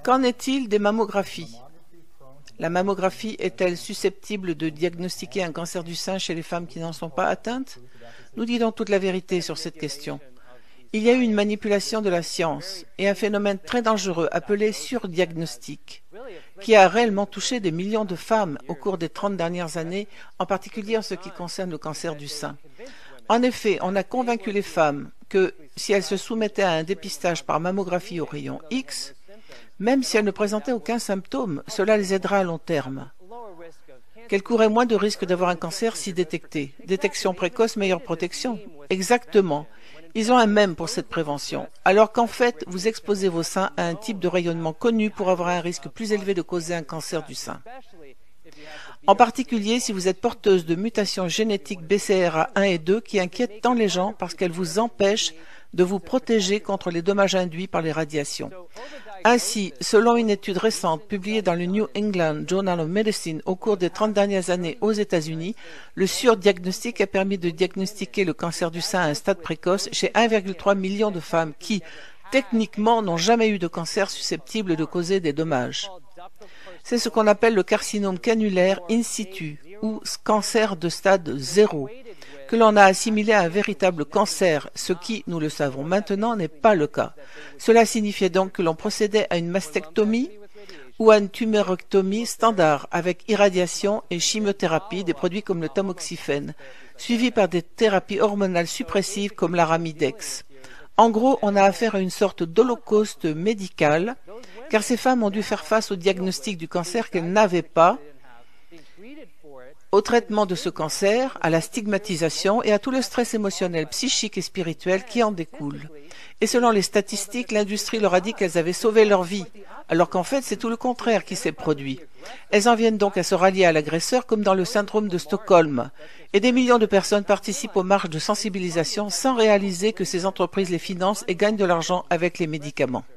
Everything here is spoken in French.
Qu'en est-il des mammographies? La mammographie est-elle susceptible de diagnostiquer un cancer du sein chez les femmes qui n'en sont pas atteintes? Nous disons toute la vérité sur cette question. Il y a eu une manipulation de la science et un phénomène très dangereux appelé surdiagnostic, qui a réellement touché des millions de femmes au cours des 30 dernières années, en particulier en ce qui concerne le cancer du sein. En effet, on a convaincu les femmes que si elles se soumettaient à un dépistage par mammographie au rayon X, même si elles ne présentaient aucun symptôme, cela les aidera à long terme. Qu'elles couraient moins de risques d'avoir un cancer si détecté. Détection précoce, meilleure protection. Exactement. Ils ont un mème pour cette prévention, alors qu'en fait, vous exposez vos seins à un type de rayonnement connu pour avoir un risque plus élevé de causer un cancer du sein. En particulier si vous êtes porteuse de mutations génétiques BCRA1 et 2 qui inquiètent tant les gens parce qu'elles vous empêchent de vous protéger contre les dommages induits par les radiations. Ainsi, selon une étude récente publiée dans le New England Journal of Medicine au cours des 30 dernières années aux États-Unis, le surdiagnostic a permis de diagnostiquer le cancer du sein à un stade précoce chez 1,3 million de femmes qui, techniquement, n'ont jamais eu de cancer susceptible de causer des dommages. C'est ce qu'on appelle le carcinome canulaire in situ, ou cancer de stade 0, que l'on a assimilé à un véritable cancer, ce qui, nous le savons maintenant, n'est pas le cas. Cela signifiait donc que l'on procédait à une mastectomie ou à une tumérectomie standard avec irradiation et chimiothérapie des produits comme le tamoxifène, suivis par des thérapies hormonales suppressives comme l'aramidex. En gros, on a affaire à une sorte d'holocauste médical, car ces femmes ont dû faire face au diagnostic du cancer qu'elles n'avaient pas, au traitement de ce cancer, à la stigmatisation et à tout le stress émotionnel, psychique et spirituel qui en découle. Et selon les statistiques, l'industrie leur a dit qu'elles avaient sauvé leur vie, alors qu'en fait c'est tout le contraire qui s'est produit. Elles en viennent donc à se rallier à l'agresseur comme dans le syndrome de Stockholm. Et des millions de personnes participent aux marches de sensibilisation sans réaliser que ces entreprises les financent et gagnent de l'argent avec les médicaments.